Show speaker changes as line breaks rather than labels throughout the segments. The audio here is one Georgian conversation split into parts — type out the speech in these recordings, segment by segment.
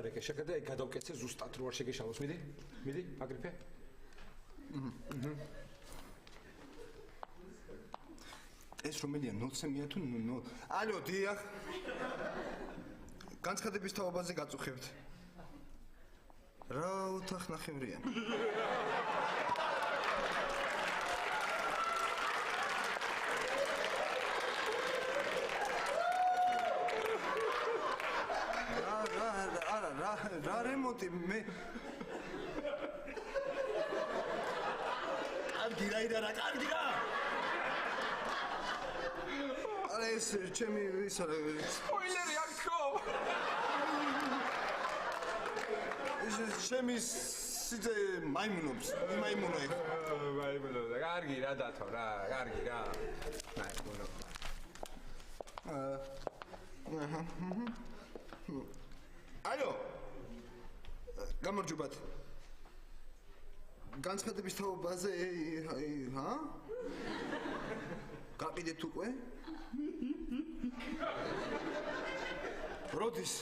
რეკე შეგდა ეგ გადავკეთე ზუსტად რო არ შეგეშალოს მიდი აგრიფე ეს რომელია 0-ია თუ 0 ალო დიახ განცხადების თაობაზე გაწუხებთ რა ოთახნახევრიან რა რემონტი მე კარგი რა კარგი რა არა ეს ჩემი ისა სპოილერი აქო ეს ჩემი სიძე მაიმუნობს მაიმუნა კარგი რა დათო რა კარგი რა მაიმუნო ალო გამარჯობათ განცხადების თაობაზე ჰა გაყიდეთ უკვე როდის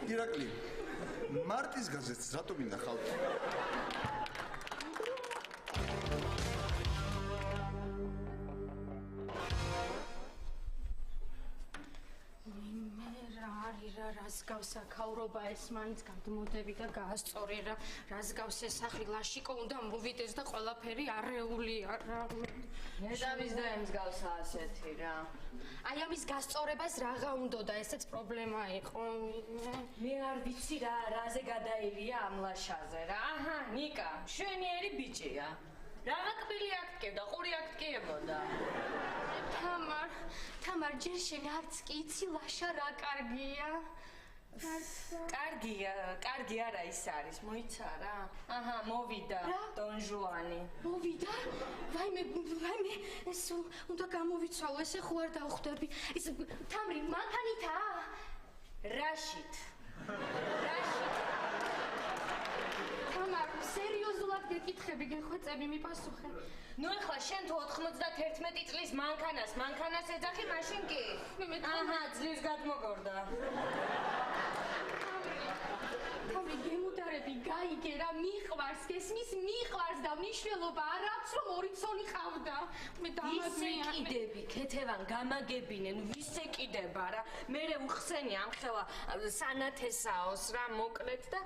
ირაკლი მარტის გაზეთს რატომ ინახავთ?
რას გავს აქაურობა ეს მაინც გადმოდები და გაასწორი რა რას გავს ეს სახლი ლაშიკო უნდა მოვიდეს და ყველაფერი არეულია რა
ნეტავის და ემს გავს ასეთი რა
აი ამის გასწორებას რაღა უნდა და ესეც პრობლემა იყო
მე არ ვიცი რა რაზე გადაირია ამ ლაშაზე რა აჰა ნიკა შვენიერი ბიჭია რაღა კბილი აქტკევდა ყური აქტკიებოდა
თამარ ჯერ შენ არც კი იცი ლაშა რა კარგია
კარგი არა ის არის მოიცა რა აჰა მოვიდა დონჟუანი
მოვიდა ვაიმე ეს უნდა გამოვიცვალო ესე ხო არ დავხვდები ის თამრი მანქანითა
რაშით
თამარ სერიოზულად გეკითხები გეხვეწები მიპასუხე
ნუ ეხლა შენ თუ 91 წლის მანქანას ეძახი მაშინ კი აჰა ძლივს გადმოგორდა
თამრი გემუდარები გაიგე რა მიყვარს გესმის მიყვარს და მნიშვნელობა არაქვს რომ ორი ცოლი ყავდა მე დამადმია
ვისეკიდები ქეთევან გამაგებინენ ვისეკიდება რა მე უხსენი ამ ხელა სანათესაოს რა მოკლეთ და